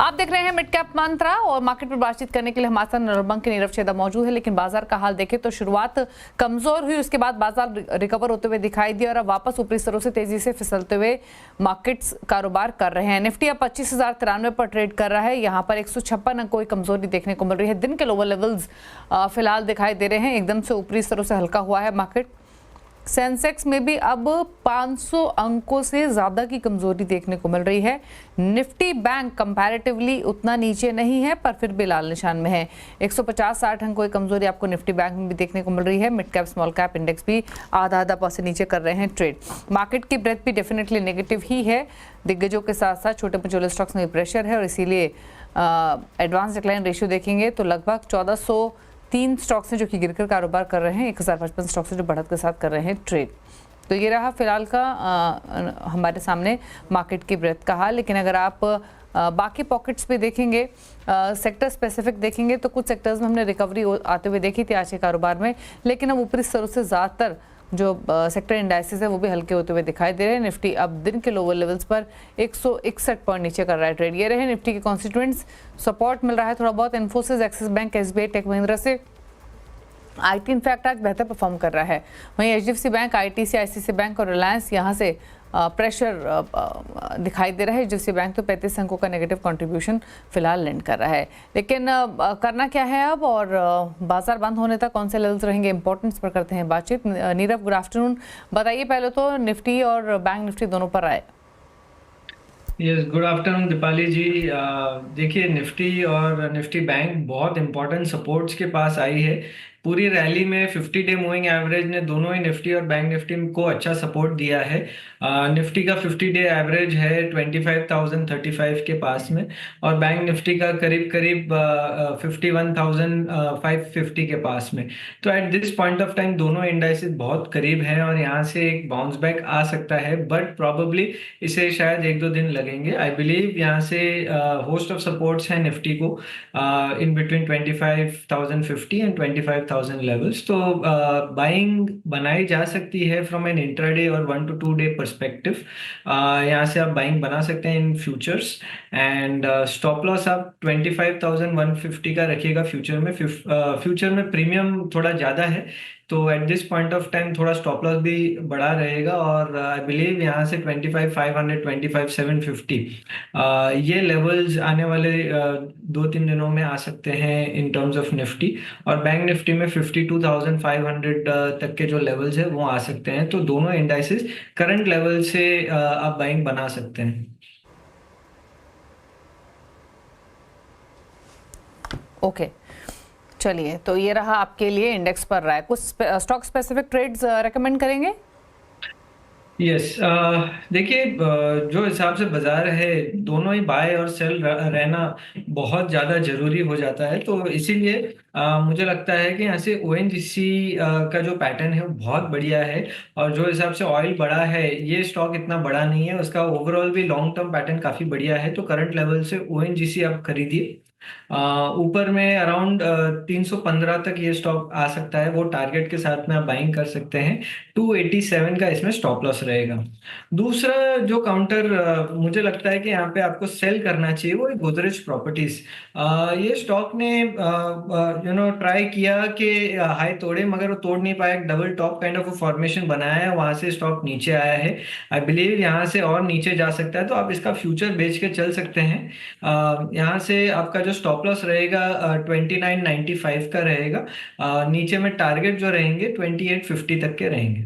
आप देख रहे हैं मिड कैप मंत्रा और मार्केट पर बातचीत करने के लिए हमारे साथ नॉर्मल बैंक के नीरव छेदा मौजूद है। लेकिन बाजार का हाल देखें तो शुरुआत कमजोर हुई, उसके बाद बाजार रिकवर होते हुए दिखाई दिया और अब वापस ऊपरी स्तरों से तेजी से फिसलते हुए मार्केट्स कारोबार कर रहे हैं। निफ्टी अब 25,093 पर ट्रेड कर रहा है। यहाँ पर 156 अंकों की कमजोरी देखने को मिल रही है। दिन के लोअर लेवल्स फिलहाल दिखाई दे रहे हैं, एकदम से ऊपरी स्तरों से हल्का हुआ है मार्केट। सेंसेक्स में भी अब 500 अंकों से ज्यादा की कमजोरी देखने को मिल रही है। निफ्टी बैंक कंपैरेटिवली उतना नीचे नहीं है पर फिर भी लाल निशान में है। 150-60 अंकों की कमजोरी आपको निफ्टी बैंक में भी देखने को मिल रही है। Mid cap small cap index भी आधा परसेंट नीचे कर रहे हैं ट्रेड। मार्केट की ब्रेथ भी डेफिनेटली नेगेटिव ही है। दिग्गजों के साथ साथ छोटे मझोले स्टॉक्स में प्रेशर है और इसीलिए एडवांस डिक्लाइन रेशियो देखेंगे तो लगभग 1403 स्टॉक्स हैं जो कि गिरकर कारोबार कर रहे हैं। 1055 स्टॉक्स हैं जो बढ़त के साथ कर रहे हैं ट्रेड। तो ये रहा फिलहाल का हमारे सामने मार्केट की ब्रेथ का हाल। लेकिन अगर आप बाकी पॉकेट्स पे देखेंगे, सेक्टर स्पेसिफिक देखेंगे तो कुछ सेक्टर्स में हमने रिकवरी आते हुए देखी थी आज के कारोबार में। लेकिन अब ऊपरी स्तरों से ज़्यादातर जो सेक्टर इंडाइसेस है वो भी हल्के होते हुए दिखाई दे रहे हैं। निफ्टी अब दिन के लोअर लेवल्स पर 161 पॉइंट नीचे कर रहा है ट्रेड। ये रहे निफ्टी के कॉन्स्टिट्यूएंट्स। सपोर्ट मिल रहा है थोड़ा बहुत Infosys, Axis bank, SBI, tech Mahindra से। आईटी इनफैक्ट आज बेहतर परफॉर्म कर रहा है। वहीं HDFC bank, ITC, ICICI bank और रिलायंस यहाँ से प्रेशर दिखाई दे रहा है। एचडीएफसी बैंक तो 35 अंकों का नेगेटिव कंट्रीब्यूशन फिलहाल लैंड कर रहा है। लेकिन करना क्या है अब और बाजार बंद होने तक कौन से लेवल्स रहेंगे, इंपॉर्टेंस पर करते हैं बातचीत। Nirav, good afternoon. बताइए पहले तो निफ्टी और बैंक निफ्टी दोनों पर आए। यस, गुड आफ्टरनून दीपाली जी। देखिए, निफ्टी और निफ्टी बैंक बहुत इंपॉर्टेंट सपोर्ट्स के पास आई है। पूरी रैली में 50 डे मूविंग एवरेज ने दोनों ही निफ्टी और बैंक निफ्टी को अच्छा सपोर्ट दिया है। निफ्टी का 50 डे एवरेज है 25,035 के पास में और बैंक निफ्टी का करीब करीब 51,550 के पास में। तो at this point of time दोनों इंडाइसेस बहुत करीब हैं और यहाँ से एक बाउंस बैक आ सकता है, बट प्रॉबेबली इसे शायद 1-2 दिन लगेंगे। आई बिलीव यहाँ से होस्ट ऑफ सपोर्ट्स हैं निफ्टी को इन बिटवीन 25,050 एंड 25,000 लेवल्स। तो बाइंग बनाई जा सकती है फ्रॉम एन इंट्राडे और 1 to 2 डे परस्पेक्टिव। यहाँ से आप बाइंग बना सकते हैं इन फ्यूचर्स एंड स्टॉप लॉस आप 25,150 का रखिएगा फ्यूचर में। फ्यूचर में प्रीमियम थोड़ा ज़्यादा है तो at this point of time थोड़ा स्टॉप लॉस भी बड़ा रहेगा और आई बिलीव यहाँ से 25,500, 25,750 ये लेवल्स आने वाले 2-3 दिनों में आ सकते हैं इन टर्म्स ऑफ निफ्टी। और बैंक निफ्टी में 52,500 तक के जो लेवल्स है वो आ सकते हैं। तो दोनों इंडाइसेस करंट लेवल से आप बाइंग बना सकते हैं। ओके, चलिए, तो ये रहा आपके लिए इंडेक्स पर रहा है। कुछ स्टॉक स्पेसिफिक ट्रेड्स रेकमेंड करेंगे? यस, देखिए, जो हिसाब से बाजार है दोनों ही बाय और सेल रहना बहुत ज़्यादा ज़रूरी हो जाता है। तो इसीलिए मुझे लगता है कि यहाँ से ओएनजीसी का जो पैटर्न है वो बहुत बढ़िया है और जो हिसाब से ऑयल बढ़ा है ये स्टॉक इतना बड़ा नहीं है, उसका ओवरऑल भी लॉन्ग टर्म पैटर्न काफ़ी बढ़िया है। तो करंट लेवल से ओएनजीसी आप खरीदिए। ऊपर में अराउंड 315 तक ये स्टॉक आ सकता है, वो टारगेट के साथ में आप बाइंग कर सकते हैं। 287 का इसमें स्टॉप लॉस रहेगा। दूसरा जो काउंटर मुझे लगता है कि यहाँ पे आपको सेल करना चाहिए वो है गोदरेज प्रॉपर्टीज। ये स्टॉक ने ट्राई किया कि हाई तोड़े मगर वो तोड़ नहीं पाया, double top kind of formation बनाया है, वहां से स्टॉक नीचे आया है। आई बिलीव यहाँ से और नीचे जा सकता है तो आप इसका फ्यूचर बेच के चल सकते हैं। यहाँ से आपका जो स्टॉप लॉस रहेगा 29.95 का रहेगा। नीचे में टारगेट जो रहेंगे 28.50 तक के रहेंगे।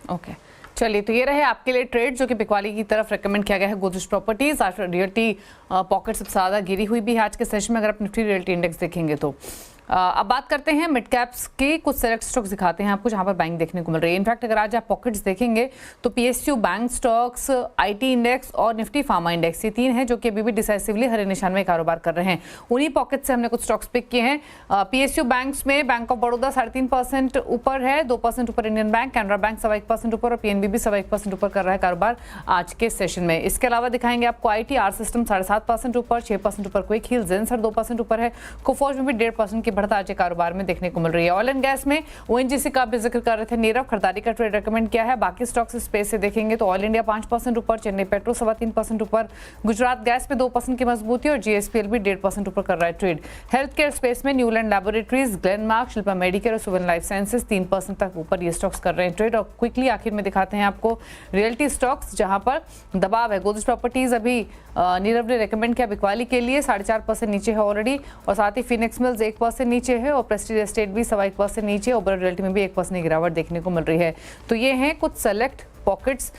ओके, चलिए, तो ये रहे आपके लिए ट्रेड जो कि बिकवाली की तरफ रेकमेंड किया गया है। गोदरेज प्रॉपर्टीज आज रियल्टी पॉकेट सबसे ज़्यादा गिरी हुई भी है आज के सेशन में, अगर आप निफ्टी रियल्टी इंडेक्स देखेंगे तो। अब बात करते हैं मिड कैप्स के कुछ सेलेक्ट स्टॉक्स दिखाते हैं आपको जहां पर बाइंग देखने को मिल रही है। इनफैक्ट अगर आज आप पॉकेट्स देखेंगे तो PSU bank stocks, IT index और निफ्टी फार्मा इंडेक्स, ये 3 हैं जो कि अभी भी डिसाइसिवली हरे निशान में कारोबार कर रहे हैं। उन्हीं पॉकेट से हमने कुछ स्टॉक्स पिक किए हैं। पीएसयू बैंक्स में बैंक ऑफ बड़ौदा 3.5% ऊपर है, 2% ऊपर इंडियन बैंक, कैनरा बैंक 1% ऊपर और पीएनबी भी 1% ऊपर कर रहा है कारोबार आज के सेशन में। इसके अलावा दिखाएंगे आपको आईटी आर सिस्टम 7.5% ऊपर, 6% ऊपर क्विक हील, जेंसर 2% ऊपर है, कोफोर्ज में भी 1.5% की बढ़त आज कारोबार में देखने को मिल रही है। ऑयल एंड गैस में ओएनजीसी का भी जिक्र कर रहे थे नीरव, खरीदारी का ट्रेड रेकमेंड किया है। बाकी स्टॉक्स स्पेस से देखेंगे तो ऑयल इंडिया 5% ऊपर, चेन्नई पेट्रो 3.25% ऊपर, गुजरात गैस में 2% की मजबूती और जीएसपीएल भी 1.5% ऊपर कर रहा है ट्रेड। हेल्थ केयर स्पेस में न्यूलैंड लैबोरेटरीज, ग्लेनमार्क, शिल्पा मेडिकेयर और सुवेन लाइफ साइंसेज 3% तक ऊपर ये स्टॉक्स कर रहे हैं ट्रेड। और क्विकली आखिर में दिखाते हैं आपको रियल्टी स्टॉक्स जहां पर दबाव है। गोदरेज प्रॉपर्टीज अभी नीरव ने रेकमेंड किया बिकवाली के लिए, 4.5% नीचे है ऑलरेडी, और साथ ही फिनिक्स मिल्स 1% नीचे है और प्रेस्टीज एस्टेट भी 1% नीचे, ओबेरॉय रियल्टी में भी 1% की गिरावट देखने को मिल रही है। तो ये हैं कुछ सेलेक्ट पॉकेट्स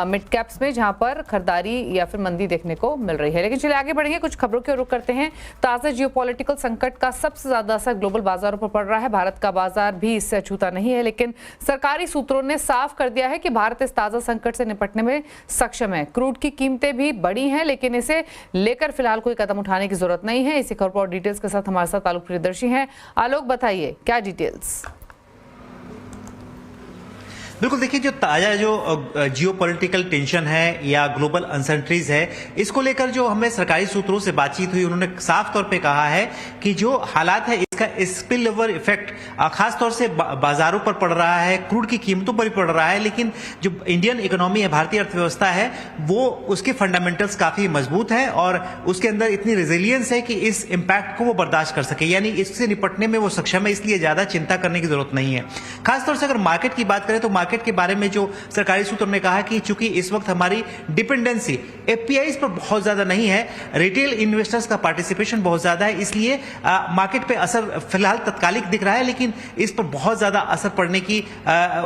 मिड कैप्स में जहां पर खरीदारी या फिर मंदी देखने को मिल रही है। लेकिन चलिए आगे बढ़ेंगे, कुछ खबरों के रुख करते हैं। ताज़ा जियोपॉलिटिकल संकट का सबसे ज्यादा असर ग्लोबल बाजारों पर पड़ रहा है। भारत का बाजार भी इससे अछूता नहीं है, लेकिन सरकारी सूत्रों ने साफ कर दिया है कि भारत इस ताज़ा संकट से निपटने में सक्षम है। क्रूड की कीमतें भी बढ़ी हैं, लेकिन इसे लेकर फिलहाल कोई कदम उठाने की जरूरत नहीं है। इसी खबर पर डिटेल्स के साथ हमारे साथ आलोक प्रियदर्शी हैं। आलोक, बताइए क्या डिटेल्स? बिल्कुल, देखिए जो ताजा जो जियोपॉलिटिकल टेंशन है या ग्लोबल अनसर्टेनिटीज है, इसको लेकर जो हमें सरकारी सूत्रों से बातचीत हुई, उन्होंने साफ तौर पे कहा है कि जो हालात है इसका स्पिल ओवर इफेक्ट खास तौर से बाजारों पर पड़ रहा है, क्रूड की कीमतों पर भी पड़ रहा है, लेकिन जो इंडियन इकोनॉमी है, भारतीय अर्थव्यवस्था है, वो उसके फंडामेंटल्स काफी मजबूत है और उसके अंदर इतनी रेजिलियंस है कि इस इंपैक्ट को वो बर्दाश्त कर सके, यानी इससे निपटने में वो सक्षम है। इसलिए ज्यादा चिंता करने की जरूरत नहीं है। खासतौर से अगर मार्केट की बात करें तो मार्केट के बारे में जो सरकारी सूत्रों ने कहा कि चूंकि इस वक्त हमारी डिपेंडेंसी एफपीआईज पर बहुत ज्यादा नहीं है, रिटेल इन्वेस्टर्स का पार्टिसिपेशन बहुत ज्यादा है, इसलिए मार्केट पे असर फिलहाल तत्कालिक दिख रहा है, लेकिन इस पर बहुत ज्यादा असर पड़ने की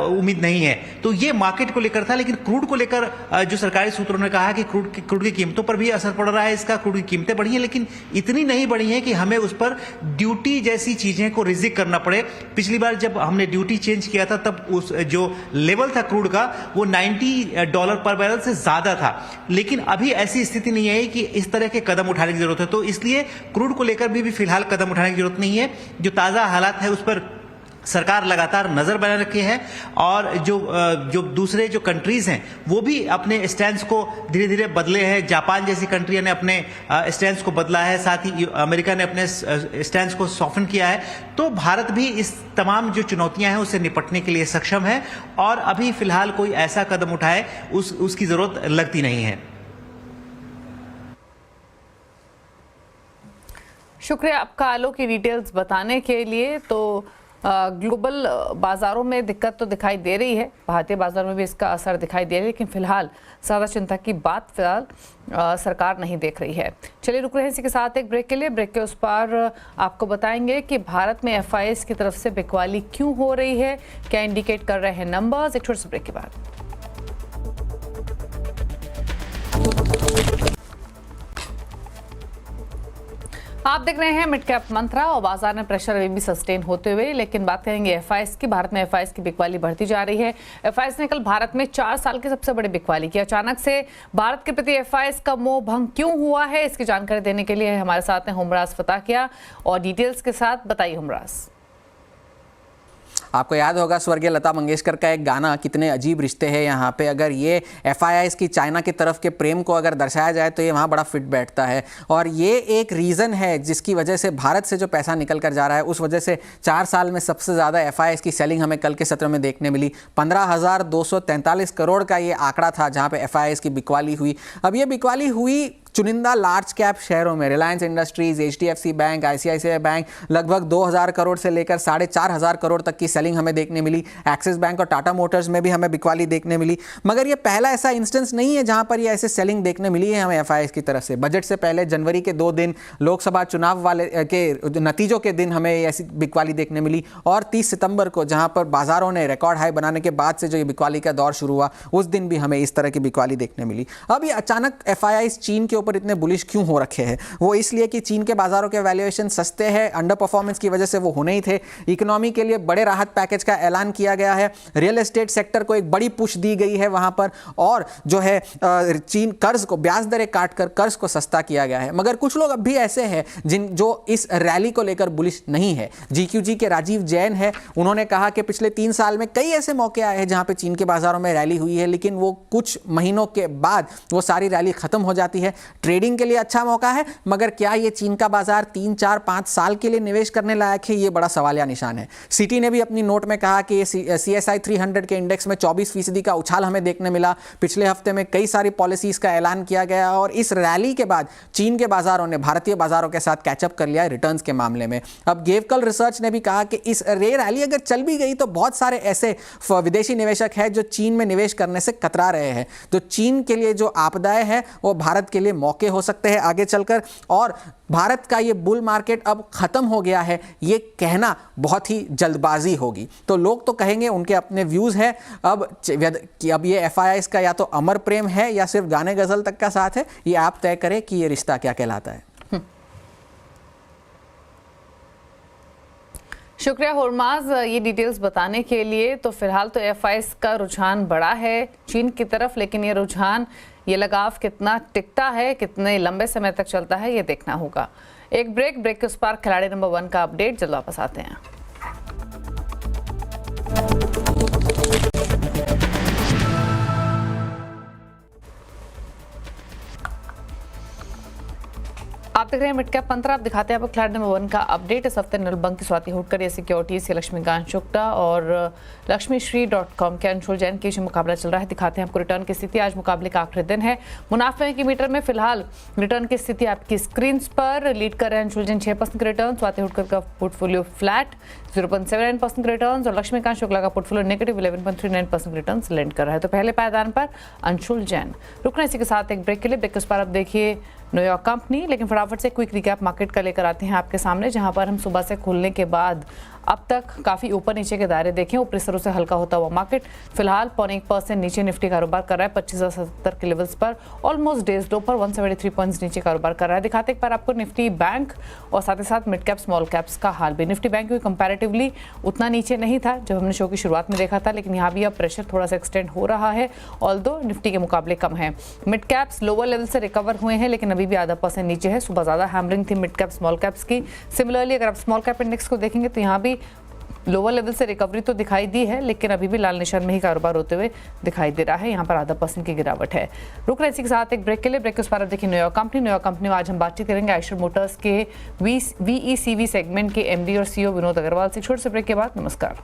उम्मीद नहीं है। तो ये मार्केट को लेकर था, लेकिन क्रूड को लेकर जो सरकारी सूत्रों ने कहा कि क्रूड की कीमतों पर भी असर पड़ रहा है इसका। क्रूड की कीमतें बढ़ी हैं, लेकिन इतनी नहीं बढ़ी हैं कि हमें उस पर ड्यूटी जैसी चीजें को रिजिक करना पड़े। पिछली बार जब हमने ड्यूटी चेंज किया था तब उस जो लेवल था क्रूड का वो $90 पर बैरल से ज्यादा था, लेकिन अभी ऐसी स्थिति नहीं है कि इस तरह के कदम उठाने की जरूरत है। तो इसलिए क्रूड को लेकर भी फिलहाल कदम उठाने की जरूरत नहीं है। जो ताजा हालात है उस पर सरकार लगातार नजर बनाए रखी है और जो दूसरे जो कंट्रीज हैं वो भी अपने स्टैंड्स को धीरे धीरे बदले हैं। जापान जैसी कंट्री ने अपने स्टैंड्स को बदला है, साथ ही अमेरिका ने अपने स्टैंड्स को सॉफ्टन किया है। तो भारत भी इस तमाम जो चुनौतियां हैं उससे निपटने के लिए सक्षम है और अभी फिलहाल कोई ऐसा कदम उठाए उसकी जरूरत लगती नहीं है। शुक्रिया आपका आलोक की डिटेल्स बताने के लिए। तो ग्लोबल बाजारों में दिक्कत तो दिखाई दे रही है, भारतीय बाजार में भी इसका असर दिखाई दे रहा है, लेकिन फिलहाल ज़्यादा चिंता की बात फिलहाल सरकार नहीं देख रही है। चलिए रुक रहे हैं इसी के साथ एक ब्रेक के लिए। ब्रेक के उस पार आपको बताएंगे कि भारत में एफआईआईज़ की तरफ से बिकवाली क्यों हो रही है, क्या इंडिकेट कर रहे हैं नंबर्स। एक छोटे से ब्रेक के बाद आप देख रहे हैं मिड कैप मंत्रा और बाजार में प्रेशर अभी भी सस्टेन होते हुए, लेकिन बात करेंगे एफआईआईज़ की। भारत में एफआईआईज़ की बिकवाली बढ़ती जा रही है। एफआईआईज़ ने कल भारत में 4 साल की सबसे बड़ी बिकवाली की। अचानक से भारत के प्रति एफआईआईज़ का मोह भंग क्यों हुआ है, इसकी जानकारी देने के लिए हमारे साथ हैं हुमराज फताकिया और डिटेल्स के साथ। बताइए हुमराज। आपको याद होगा स्वर्गीय लता मंगेशकर का एक गाना, कितने अजीब रिश्ते हैं यहाँ पे। अगर ये एफआईआईज़ की चाइना की तरफ के प्रेम को अगर दर्शाया जाए तो ये वहाँ बड़ा फिट बैठता है और ये एक रीज़न है जिसकी वजह से भारत से जो पैसा निकल कर जा रहा है उस वजह से 4 साल में सबसे ज़्यादा एफआईआईज़ की सेलिंग हमें कल के सत्र में देखने मिली। 15,243 करोड़ का ये आंकड़ा था जहाँ पे एफआईआईज़ की बिकवाली हुई। अब ये बिकवाली हुई चुनिंदा लार्ज कैप शेयरों में। Reliance industries, HDFC bank, ICICI bank, लगभग 2,000 करोड़ से लेकर 4,500 करोड़ तक की सेलिंग हमें देखने मिली। एक्सिस बैंक और टाटा मोटर्स में भी हमें बिकवाली देखने मिली। मगर ये पहला ऐसा इंस्टेंस नहीं है जहां पर ये ऐसे सेलिंग देखने मिली है हमें एफआईआईज़ की तरफ से। बजट से पहले जनवरी के 2 दिन, लोकसभा चुनाव वाले के नतीजों के दिन हमें ऐसी बिकवाली देखने मिली और 30 सितंबर को जहां पर बाजारों ने रिकॉर्ड हाई बनाने के बाद से जो ये बिकवाली का दौर शुरू हुआ उस दिन भी हमें इस तरह की बिकवाली देखने मिली। अब ये अचानक एफआईआईज़ चीन के ऊपर इतने बुलिश क्यों हो रखे हैं? वो इसलिए कि चीन के बाजारों के वैल्यूएशन सस्ते हैं, अंडर परफॉर्मेंस की वजह से वो होने ही थे। इकोनॉमी के लिए बड़े राहत पैकेज का ऐलान किया गया है, रियल एस्टेट सेक्टर को एक बड़ी पुश दी गई है वहां पर, और जो है चीन कर्ज को ब्याज दरें काटकर कर्ज को सस्ता किया गया है। मगर कुछ लोग अब भी ऐसे हैं जो इस रैली को लेकर बुलिश नहीं है। जीक्यूजी के राजीव जैन है, उन्होंने कहा कि पिछले 3 साल में कई ऐसे मौके आए हैं जहां पे चीन के बाजारों में रैली हुई है, लेकिन वो कुछ महीनों के बाद वो सारी रैली खत्म हो जाती है। ट्रेडिंग के लिए अच्छा मौका है, मगर क्या ये चीन का बाजार 3, 4, 5 साल के लिए निवेश करने लायक है, ये बड़ा सवालिया निशान है। सिटी ने भी अपनी नोट में कहा कि CSI 300 के इंडेक्स में 24% का उछाल हमें देखने मिला। पिछले हफ्ते में कई सारी पॉलिसीज का ऐलान किया गया और इस रैली के बाद चीन के बाजारों ने भारतीय बाजारों के साथ कैचअप कर लिया है रिटर्न्स के मामले में। अब गेवकल रिसर्च ने भी कहा कि इस रैली अगर चल भी गई तो बहुत सारे ऐसे विदेशी निवेशक हैं जो चीन में निवेश करने से कतरा रहे हैं। तो चीन के लिए जो आपदाएं हैं वो भारत के लिए मौके हो सकते हैं आगे चलकर, और भारत का ये बुल मार्केट अब खत्म हो गया है ये कहना बहुत ही जल्दबाजी होगी। तो लोग तो कहेंगे, उनके अपने व्यूज है अब कि अब ये FIIs का या तो अमर प्रेम है या सिर्फ गाने गजल तक का साथ है, ये आप तय करें कि ये रिश्ता क्या कहलाता है। शुक्रिया हुरमाज ये डिटेल्स बताने के लिए। तो फिलहाल तो FIIs का रुझान बड़ा है चीन की तरफ, लेकिन ये रुझान, ये लगाव कितना टिकता है, कितने लंबे समय तक चलता है, ये देखना होगा। एक ब्रेक के उस पार खिलाड़ी नंबर 1 का अपडेट, जल्द वापस आते हैं। आप देख रहे हैं मिड कैप 15। आप दिखाते हैं आपको खिलाड़ी नंबर 1 का अपडेट। इस हफ्ते निर्मल बैंक की स्वाति होटकर ये सिक्योरिटीज के लक्ष्मीकांत शुक्ला और लक्ष्मीश्री.com के अंशुल जैन के मुकाबला चल रहा है। दिखाते हैं आपको रिटर्न की स्थिति। आज मुकाबले का आखिरी दिन है। मुनाफे की मीटर में फिलहाल रिटर्न की स्थिति आपकी स्क्रीन पर। लीड कर रहे हैं अंशुल जैन 6% रिटर्न, स्वाति होटकर का पोर्टफोलियो फ्लैट 0.79% रिटर्न और लक्ष्मीकांत शुक्ला का पोर्टफोलियो नेगेटिव 11.39% रिटर्न लेंड कर रहा है। तो पहले पायदान पर अंशुल जैन। रुकना इसी के साथ एक ब्रेक के लिए। ब्रेक के उस पार आप देखिए न्यूयॉर्क कंपनी, लेकिन फटाफट से क्विक रिकैप मार्केट का लेकर आते हैं आपके सामने, जहां पर हम सुबह से खुलने के बाद अब तक काफी ऊपर नीचे के दायरे देखें। ऊपरी स्तरों से हल्का होता हुआ मार्केट फिलहाल 0.1% नीचे निफ्टी कारोबार कर रहा है 25,070 के लेवल्स पर। ऑलमोस्ट डेज लो पर 173 पॉइंट्स नीचे कारोबार कर रहा है। दिखाते एक बार आपको निफ्टी बैंक और साथ ही साथ मिड कैप स्मॉल कैप्स का हाल भी। निफ्टी बैंक भी कंपैरेटिवली उतना नीचे नहीं था जब हमने शो की शुरुआत में देखा था, लेकिन यहाँ भी अब प्रेशर थोड़ा सा एक्सटेंड हो रहा है, ऑल्दो निफ्टी के मुकाबले कम है। मिड कैप्स लोअर लेवल से रिकवर हुए हैं, लेकिन अभी भी आधा % नीचे है। सुबह ज्यादा हैमरिंग थी मिड कैप स्मॉल कैप्स की। सिमिलरली अगर आप स्मॉल कैप इंडेक्स को देखेंगे तो यहाँ भी लोअर लेवल से रिकवरी तो दिखाई दी है, लेकिन अभी भी लाल निशान में ही कारोबार होते हुए दिखाई दे रहा है। यहाँ पर आधा % की गिरावट है। रुक रहे इसी के साथ एक ब्रेक के लिए। ब्रेक के उस पर आप देखिए न्यूयॉर्क कंपनी में आज हम बातचीत करेंगे आयशर मोटर्स के VECV सेगमेंट के MD और CEO विनोद अग्रवाल से। छोटे से ब्रेक के बाद नमस्कार।